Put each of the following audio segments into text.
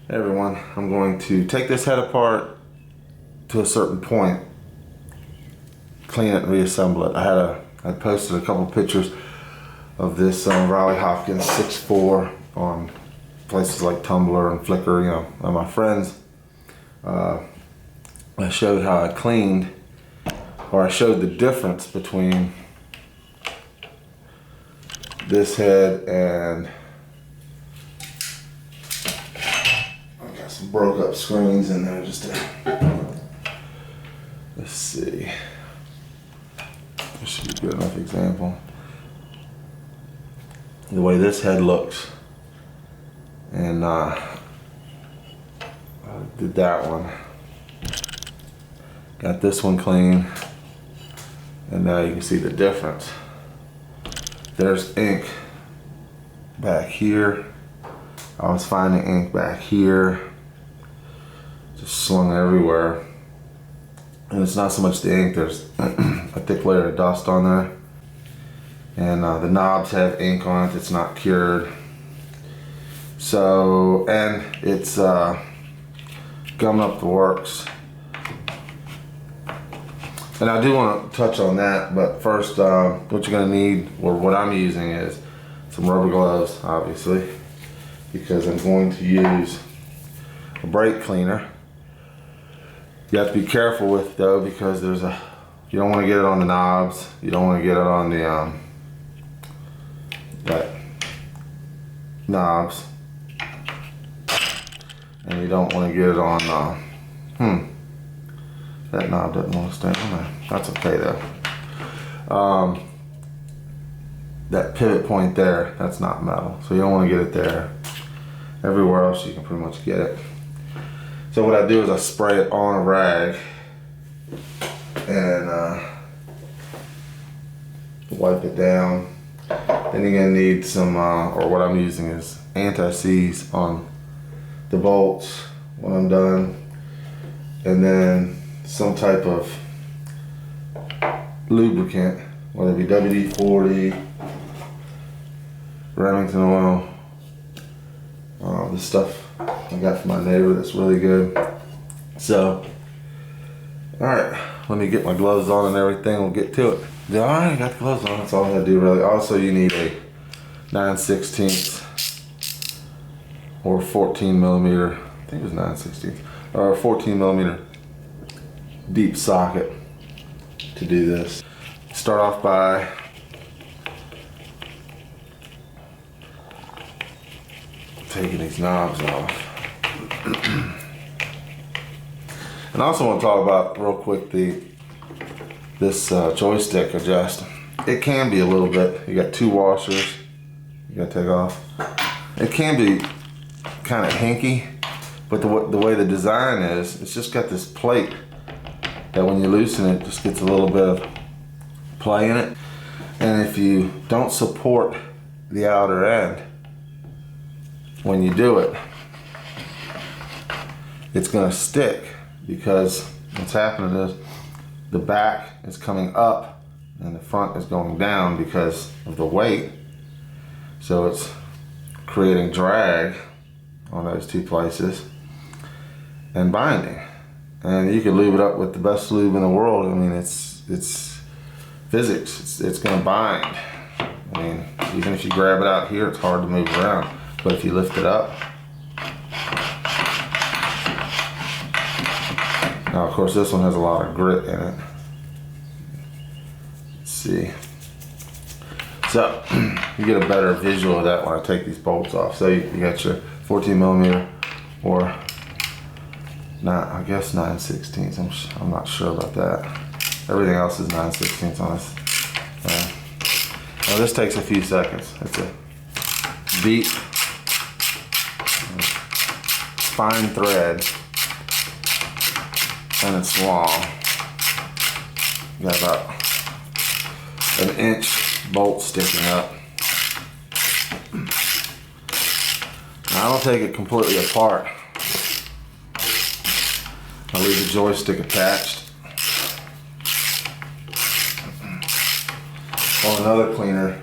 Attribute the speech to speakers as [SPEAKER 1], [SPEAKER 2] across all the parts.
[SPEAKER 1] Hey everyone, I'm going to take this head apart to a certain point, clean it and reassemble it. I posted a couple pictures of this Riley Hopkins 6.4 on places like Tumblr and Flickr, and my friends. I showed how I cleaned, or I showed the difference between this head and some broke up screens in there just to, let's see, this should be a good enough example. The way this head looks, and I did that one, got this one clean, and now you can see the difference. There's ink back here. I was finding ink back here, just slung everywhere. And it's not so much the ink, there's a thick layer of dust on there. And the knobs have ink on it, it's not cured. So, and it's gumming up the works. And I do want to touch on that, but first what you're going to need, or what I'm using, is some rubber gloves, obviously, because I'm going to use a brake cleaner. You have to be careful with, though, because you don't want to get it on the knobs, you don't want to get it on the knobs, and you don't want to get it on that knob doesn't want to stay on there. That's okay though. That pivot point there, that's not metal, so you don't want to get it there. Everywhere else you can pretty much get it. So what I do is I spray it on a rag and wipe it down. Then you're gonna need some, or what I'm using is anti-seize on the bolts when I'm done, and then some type of lubricant, whether it be WD-40, Remington oil, this stuff I got from my neighbor that's really good. So, alright, let me get my gloves on and everything, we'll get to it. Alright, got the gloves on, that's all I gotta do really. Also, you need a 9/16 or 14 millimeter, I think it was 9/16, or a 14 millimeter deep socket to do this. Start off by taking these knobs off. And I also want to talk about real quick this joystick adjust. It can be a little bit, you got two washers you gotta take off. It can be kind of hinky, but the way the design is, it's just got this plate that when you loosen it, just gets a little bit of play in it. And if you don't support the outer end when you do it, it's gonna stick, because what's happening is the back is coming up and the front is going down because of the weight. So it's creating drag on those two places and binding. And you can lube it up with the best lube in the world. I mean, it's physics. It's gonna bind. I mean, even if you grab it out here, it's hard to move around. But if you lift it up, now of course this one has a lot of grit in it. Let's see. So you get a better visual of that when I take these bolts off. So you got your 14 millimeter, or I guess 9/16. I'm not sure about that. Everything else is 9/16 on this. Now this takes a few seconds. It's a deep, fine thread, and it's long. You got about an inch bolt sticking up. Now I don't take it completely apart. I leave the joystick attached. On another cleaner,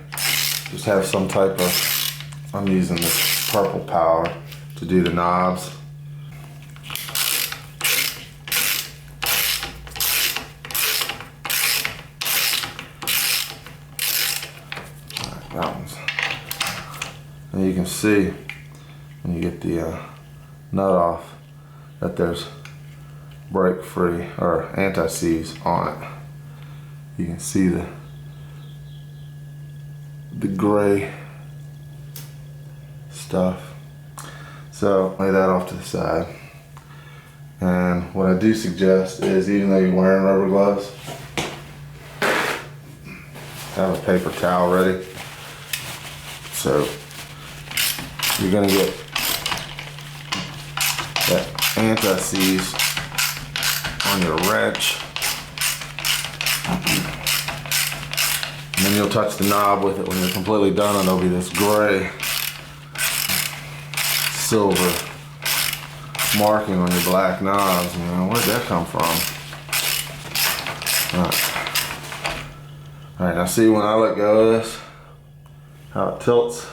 [SPEAKER 1] just have some type of, I'm using this purple power to do the knobs. And you can see when you get the nut off that there's break free or anti-seize on it. You can see the gray stuff. So lay that off to the side. And what I do suggest is, even though you're wearing rubber gloves, have a paper towel ready. So you're gonna get that anti-seize on your wrench. And then you'll touch the knob with it when you're completely done, and there'll be this gray silver marking on your black knobs. You know, where'd that come from? Alright, now see when I let go of this, how it tilts?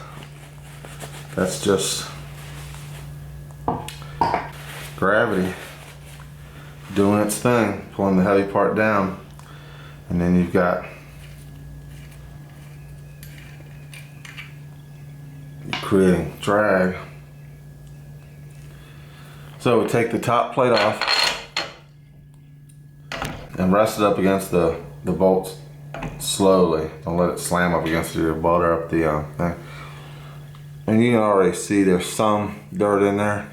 [SPEAKER 1] That's just gravity doing its thing, pulling the heavy part down. And then you've got creating drag. So we take the top plate off and rest it up against the bolts slowly. Don't let it slam up against it or butter up the thing. And you can already see there's some dirt in there.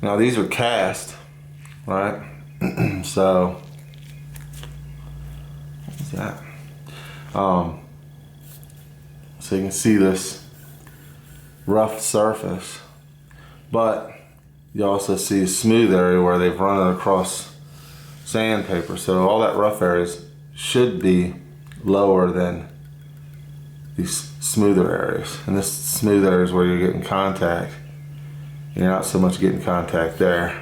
[SPEAKER 1] Now these are cast, right? So what's that? So you can see this rough surface, but you also see a smooth area where they've run it across sandpaper. So all that rough areas should be lower than these smoother areas. And this smooth area is where you're getting contact. You're not so much getting contact there,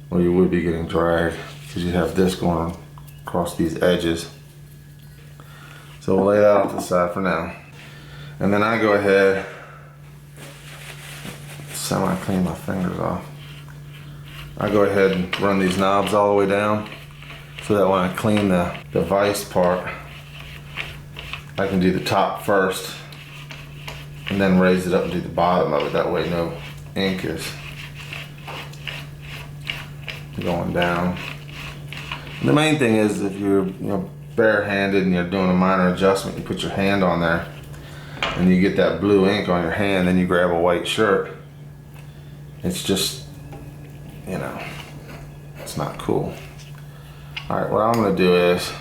[SPEAKER 1] where you would be getting drag, because you have this going across these edges. So we'll lay that off to the side for now. And then I go ahead, semi-clean my fingers off. I go ahead and run these knobs all the way down, so that when I clean the vise part, I can do the top first and then raise it up and do the bottom of it. That way no ink is going down. And the main thing is, if you're barehanded and you're doing a minor adjustment, you put your hand on there and you get that blue ink on your hand, then you grab a white shirt. It's just, it's not cool. All right, what I'm gonna do is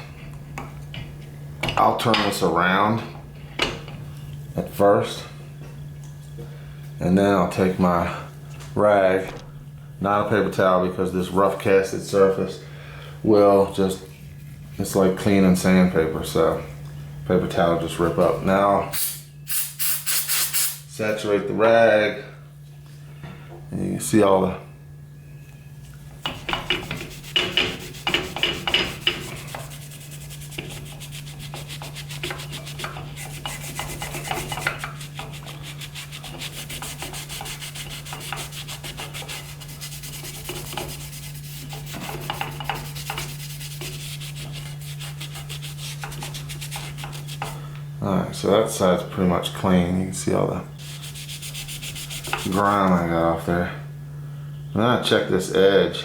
[SPEAKER 1] I'll turn this around at first, and then I'll take my rag, not a paper towel, because this rough casted surface will just, it's like cleaning sandpaper, so paper towel just rip up. Now saturate the rag, and you can see all the Alright, so that side's pretty much clean. You can see all the grime I got off there. And then I check this edge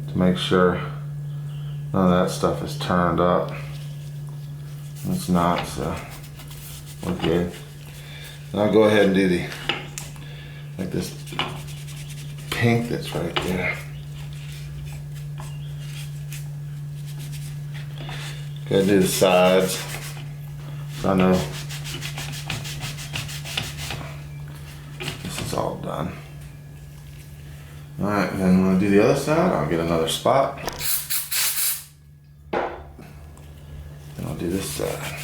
[SPEAKER 1] to make sure none of that stuff is turned up. It's not, so we're good. And I'll go ahead and do like this pink that's right there. Go ahead and do the sides. I know this is all done. All right, then when I do the other side, I'll get another spot. Then I'll do this side.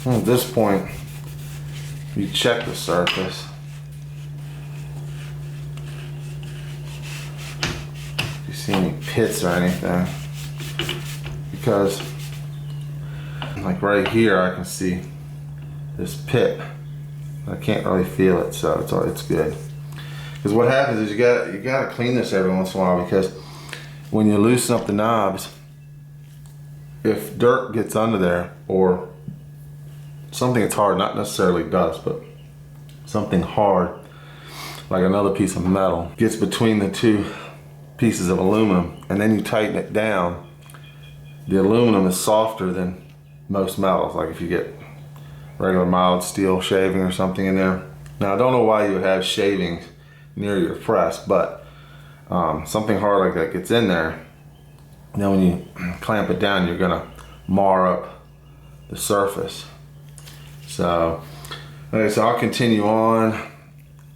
[SPEAKER 1] At this point, you check the surface. see any pits or anything, because like right here I can see this pit. I can't really feel it, so it's good. Because what happens is you gotta clean this every once in a while, because when you loosen up the knobs, if dirt gets under there or something that's hard, not necessarily dust, but something hard like another piece of metal gets between the two pieces of aluminum, and then you tighten it down, the aluminum is softer than most metals. Like if you get regular mild steel shaving or something in there. Now I don't know why you would have shavings near your press, but something hard like that gets in there. Now when you clamp it down, you're gonna mar up the surface. So, okay, so I'll continue on.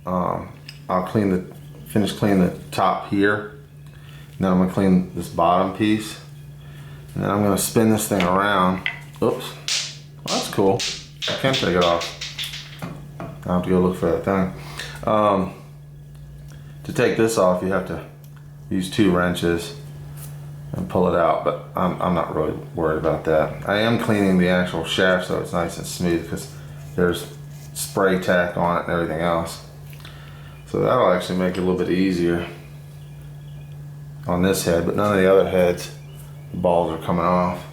[SPEAKER 1] I'll finish cleaning the top here. Now I'm gonna clean this bottom piece, and then I'm gonna spin this thing around. Oops, well, that's cool. I can take it off. I have to go look for that thing. To take this off, you have to use 2 wrenches and pull it out, but I'm not really worried about that. I am cleaning the actual shaft so it's nice and smooth, because there's spray tack on it and everything else. So that'll actually make it a little bit easier on this head, but none of the other heads, the balls are coming off.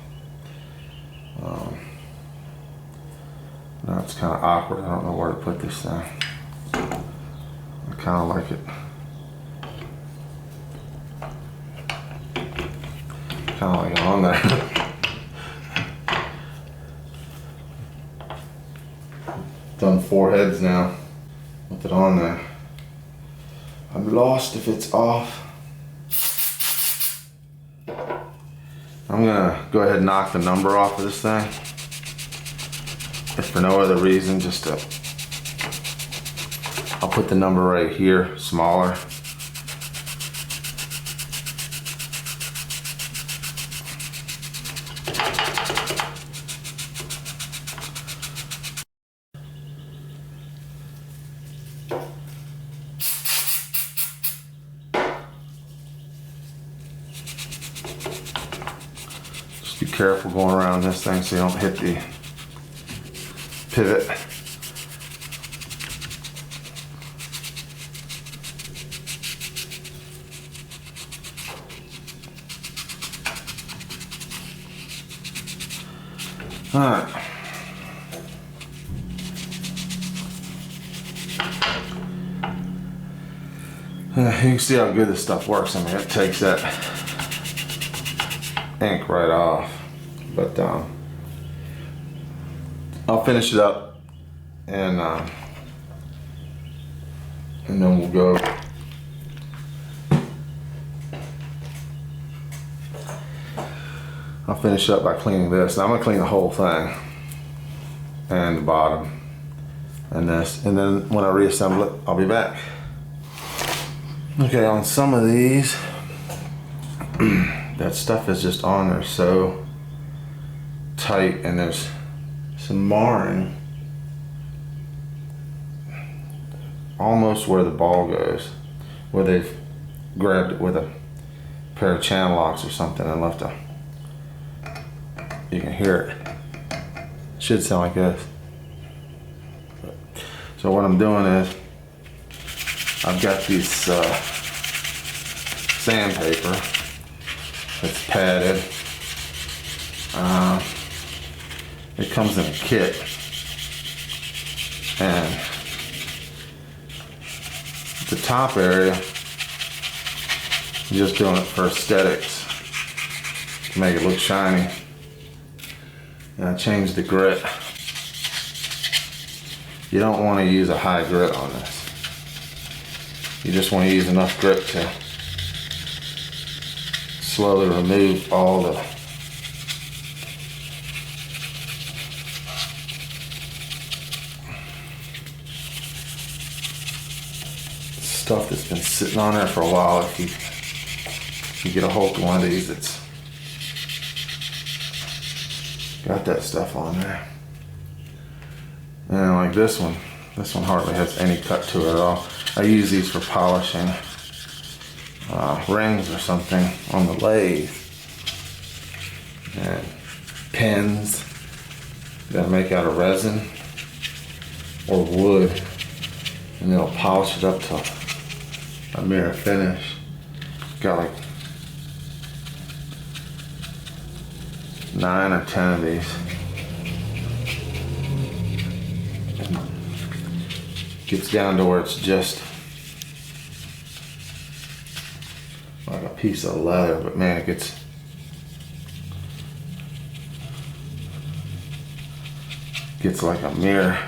[SPEAKER 1] Now it's kind of awkward. I don't know where to put this thing. I kind of like it. Kind of like it on there. Done 4 heads now with it on there. I'm lost if it's off. I'm gonna go ahead and knock the number off of this thing. If for no other reason, just to, I'll put the number right here, smaller. Just be careful going around this thing so you don't hit the pivot. All right. You can see how good this stuff works. I mean, it takes that ink right off. But I'll finish it up, and then we'll go. I'll finish up by cleaning this. Now I'm gonna clean the whole thing, and the bottom, and this, and then when I reassemble it, I'll be back. Okay, on some of these, that stuff is just on there so tight, and there's some marring almost where the ball goes, where they've grabbed it with a pair of channel locks or something and left a, you can hear it. Should sound like this. So what I'm doing is I've got these sandpaper that's padded. It comes in a kit, and the top area, I'm just doing it for aesthetics to make it look shiny. And I changed the grit. You don't want to use a high grit on this. You just want to use enough grit to slowly remove all the stuff that's been sitting on there for a while. If you get a hold of one of these, it's got that stuff on there. And like this one hardly has any cut to it at all. I use these for polishing. rings or something on the lathe. And pins that make out of resin or wood, and they'll polish it up to a mirror finish. Got like 9 or 10 of these. And gets down to where it's just like a piece of leather, but man, it gets like a mirror.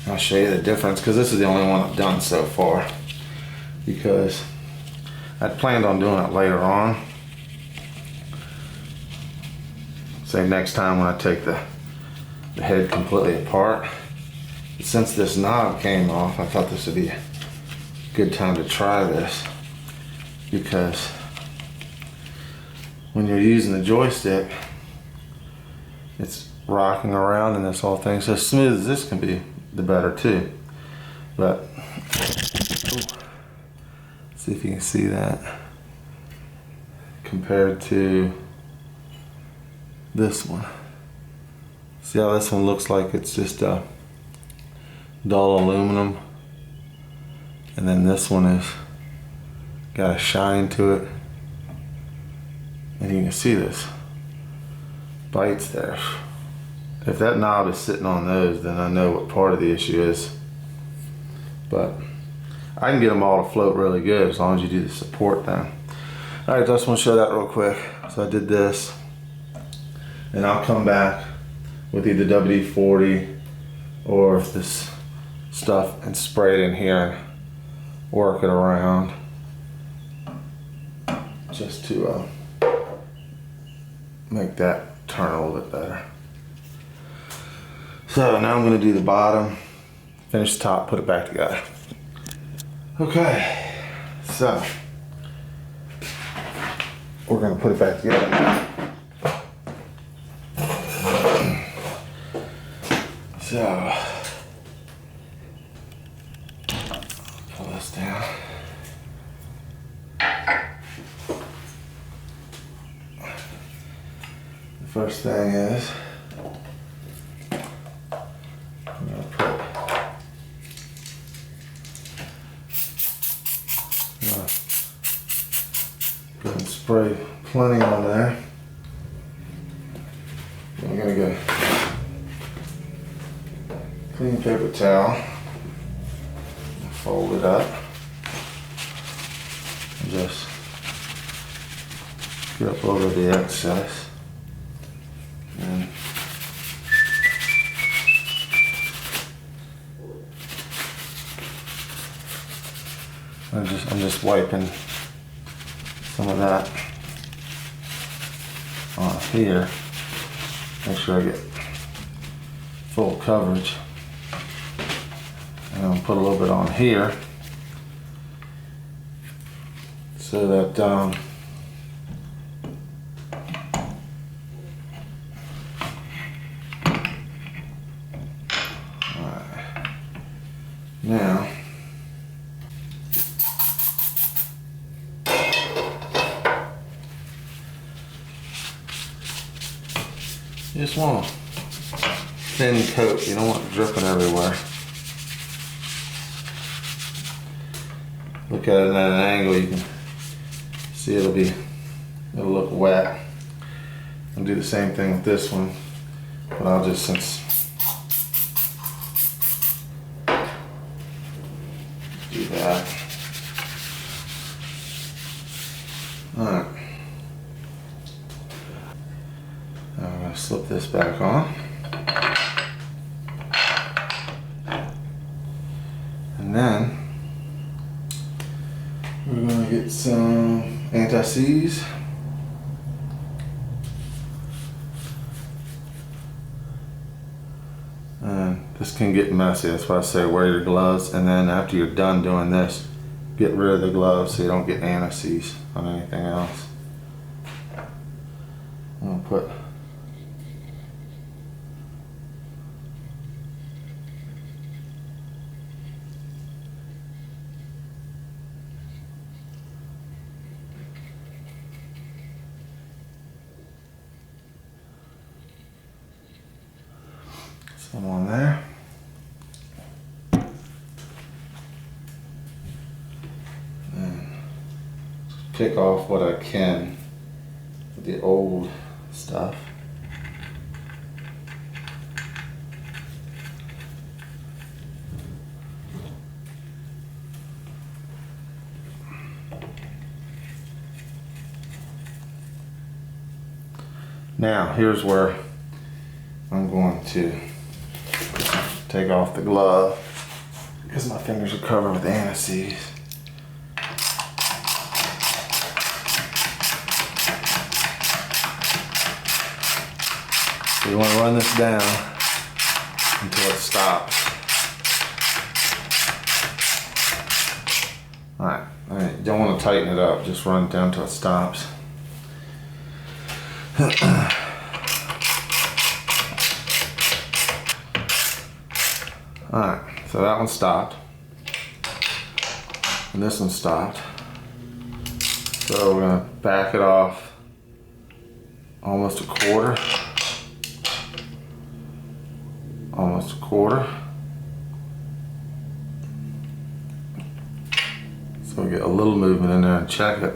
[SPEAKER 1] I'll show you the difference because this is the only one I've done so far, because I planned on doing it later on. Say next time when I take the head completely apart. But since this knob came off, I thought this would be a good time to try this, because when you're using the joystick, it's rocking around in this whole thing. So as smooth as this can be, the better too. But see if you can see that compared to this one. See how this one looks like it's just a dull aluminum, and then this one is got a shine to it, and you can see this bites there. If that knob is sitting on those, then I know what part of the issue is. But I can get them all to float really good as long as you do the support thing. Alright, I just want to show that real quick. So I did this, and I'll come back with either WD-40 or this stuff and spray it in here and work it around just to make that turn a little bit better. So now I'm going to do the bottom, finish the top, put it back together. Okay, so we're going to put it back together now. So pull this down. The first thing is I'm going to go and spray plenty on there. I'm going to go clean paper towel, fold it up, and just get up over the excess. And I'm just wiping some of that off here. Make sure I get full coverage. And I'll put a little bit on here so that now you just want a thin coat. You don't want it dripping everywhere. Look at it at an angle, you can see it'll look wet. I'll do the same thing with this one, but I'll just do that. Alright. Now I'm going to slip this back on. And then we're going to get some anti-seize. And this can get messy, that's why I say wear your gloves, and then after you're done doing this, get rid of the gloves so you don't get anti-seize on anything else. I'm going to put Some on there. And pick off what I can with the old stuff. Now, here's where I'm going to take off the glove because my fingers are covered with aniseed. So you want to run this down until it stops. Alright, you don't want to tighten it up, just run it down until it stops. Alright, so that one stopped. And this one stopped. So we're going to back it off almost a quarter. Almost a quarter. So we get a little movement in there and check it.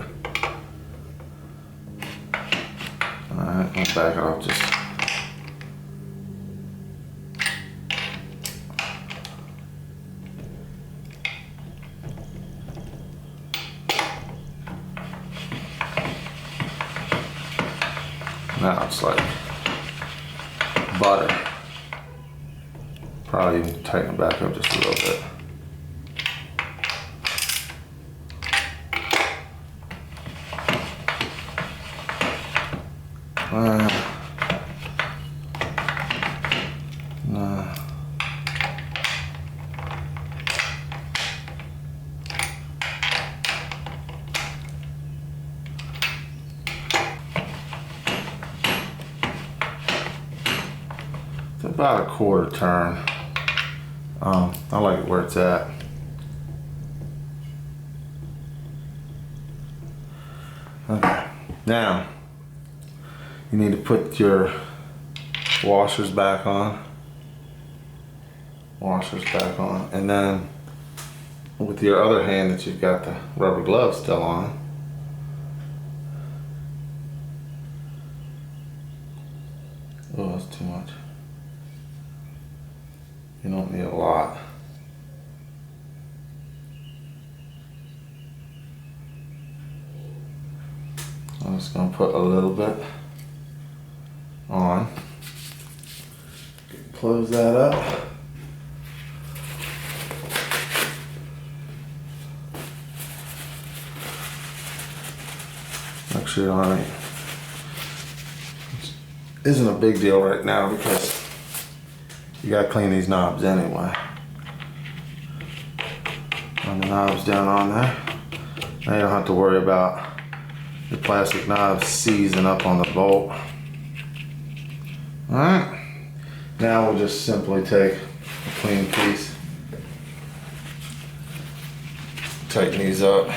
[SPEAKER 1] Alright, I'll back it off just. Now it's like butter. Probably even tighten it back up just a little bit. No. It's about a quarter turn. I like it where it's at. Okay, now you need to put your washers back on. Washers back on, and then with your other hand that you've got the rubber glove still on, oh, that's too much. You don't need a lot. I'm just going to put a little bit on. Close that up. Make sure on it isn't a big deal right now because you got to clean these knobs anyway. Run the knobs down on there. Now you don't have to worry about the plastic knobs seizing up on the bolt. Alright, now we'll just simply take a clean piece, tighten these up.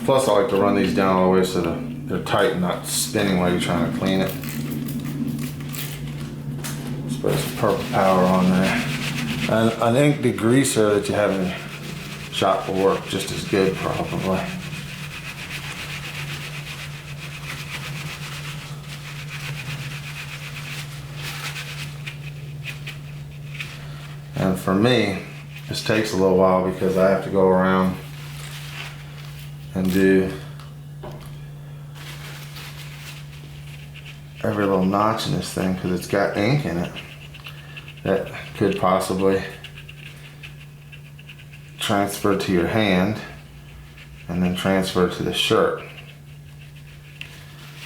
[SPEAKER 1] Plus I like to run these down all the way so they're tight and not spinning while you're trying to clean it. Spray some purple powder on there. And an ink degreaser that you have in your shop will work just as good probably. And for me, this takes a little while because I have to go around and do every little notch in this thing because it's got ink in it that could possibly transfer to your hand and then transfer to the shirt.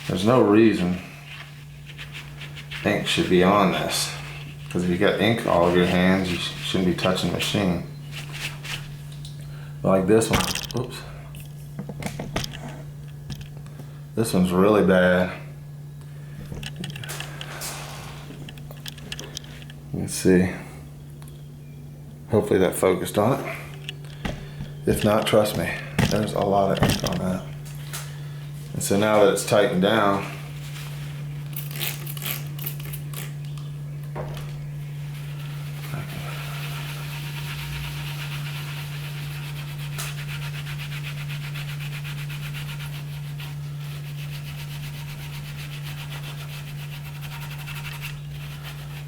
[SPEAKER 1] There's no reason ink should be on this. Because if you got ink all over your hands, you shouldn't be touching the machine. But like this one, oops. This one's really bad. You can see. Hopefully that focused on it. If not, trust me, there's a lot of ink on that. And so now that it's tightened down,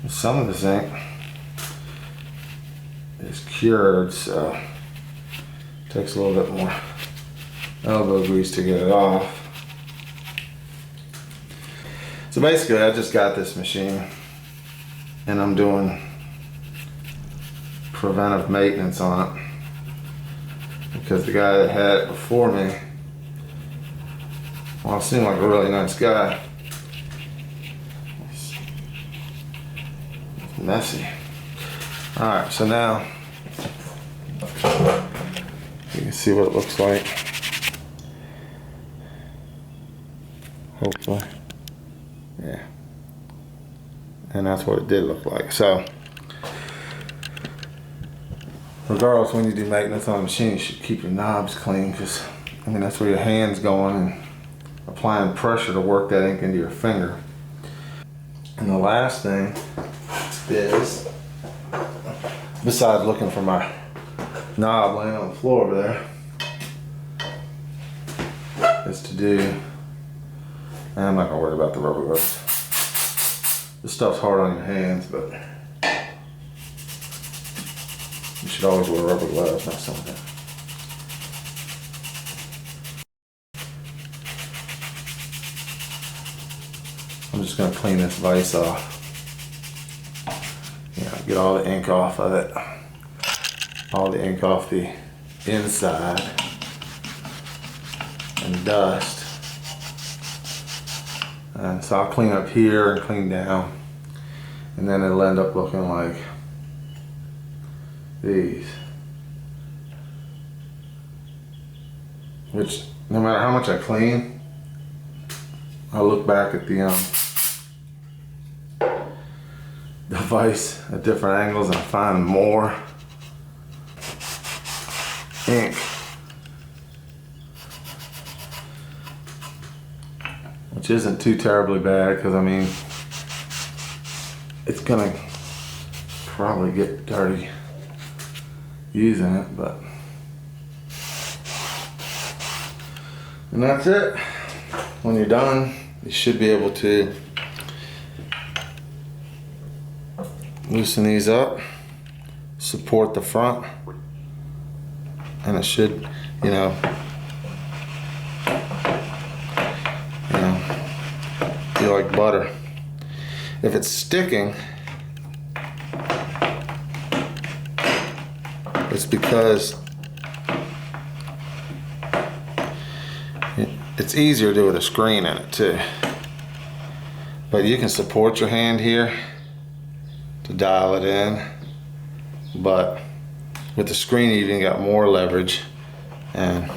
[SPEAKER 1] Some of this ink is cured, so it takes a little bit more elbow grease to get it off. So basically I just got this machine and I'm doing preventive maintenance on it because the guy that had it before me, well, seemed like a really nice guy. It's messy. Alright, so now you can see what it looks like. Hopefully. Yeah. And that's what it did look like. So regardless, when you do maintenance on a machine, you should keep your knobs clean because, I mean, that's where your hand's going and applying pressure to work that ink into your finger. And the last thing is, besides looking for my knob laying on the floor over there, is to do, and I'm not gonna worry about the rubber gloves. This stuff's hard on your hands, but you should always wear rubber gloves, not something. I'm just gonna clean this vise off. You know, get all the ink off of it. All the ink off the inside. And dust. And so I'll clean up here and clean down. And then it'll end up looking like these. Which, no matter how much I clean, I'll look back at the vise at different angles and find more ink. Which isn't too terribly bad because, I mean, it's gonna probably get dirty using it, but. And that's it. When you're done, you should be able to loosen these up, support the front, and it should, you know, be like butter. If it's sticking, it's because it's easier to do with a screen in it too. But you can support your hand here to dial it in, but with the screen you even got more leverage and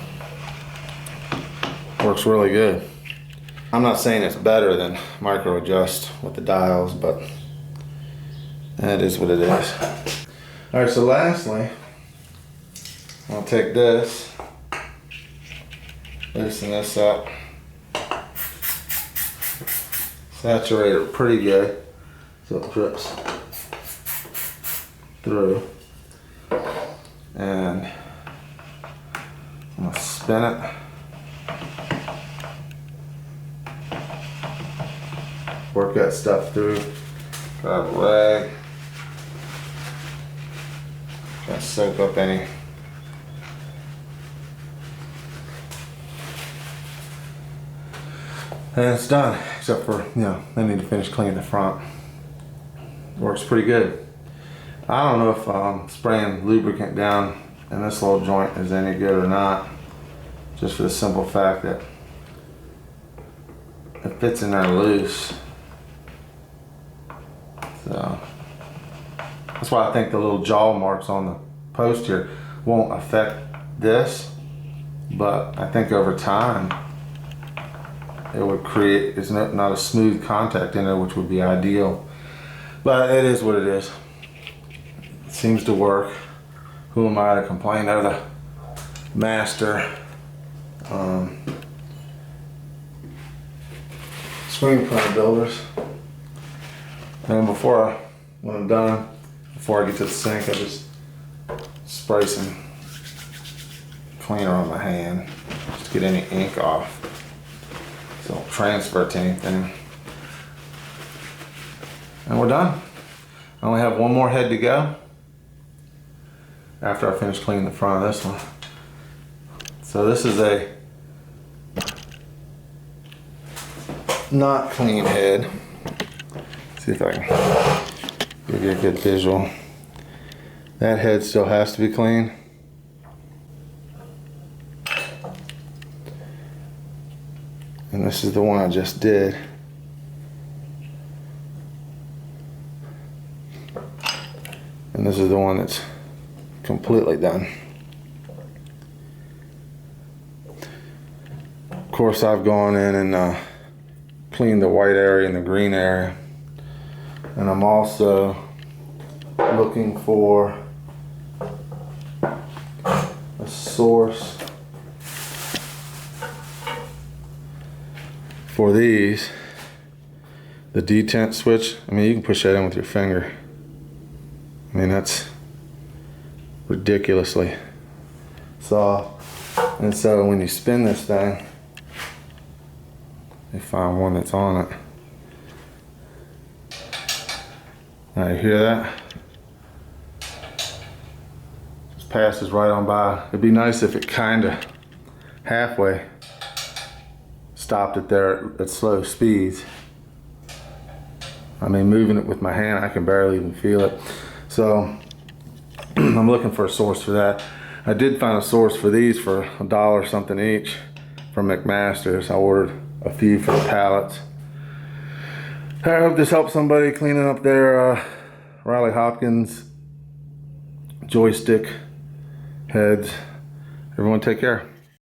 [SPEAKER 1] works really good. I'm not saying it's better than micro adjust with the dials, but that is what it is. Alright, so lastly, I'll take this, loosen this up, saturate it pretty good so it drips through, and I'm going to spin it. Work that stuff through. Grab a rag. Try to soak up any and it's done, except for, you know, I need to finish cleaning the front. Works pretty good. I don't know if spraying lubricant down in this little joint is any good or not, just for the simple fact that it fits in there loose. So that's why I think the little jaw marks on the post here won't affect this, but I think over time it would create, it's not a smooth contact in there, which would be ideal, but it is what it is. It seems to work. Who am I to complain? They're the master screen printer builders. And when I'm done, before I get to the sink, I just spray some cleaner on my hand just to get any ink off so it don't transfer to anything. And we're done. I only have one more head to go after I finish cleaning the front of this one. So this is a not clean head. Let's see if I can give you a good visual. That head still has to be clean. And this is the one I just did. And this is the one that's completely done. Of course, I've gone in and cleaned the white area and the green area. And I'm also looking for a source for these. The detent switch, I mean, you can push that in with your finger. I mean, that's ridiculously soft. And so when you spin this thing, you find one that's on it. Now you hear that? Just passes right on by. It'd be nice if it kinda halfway stopped it there at slow speeds. I mean, moving it with my hand, I can barely even feel it. So I'm looking for a source for that. I did find a source for these for $1 something each from McMaster's. I ordered a few for the pallets. I hope this helps somebody cleaning up their Riley Hopkins joystick heads. Everyone take care.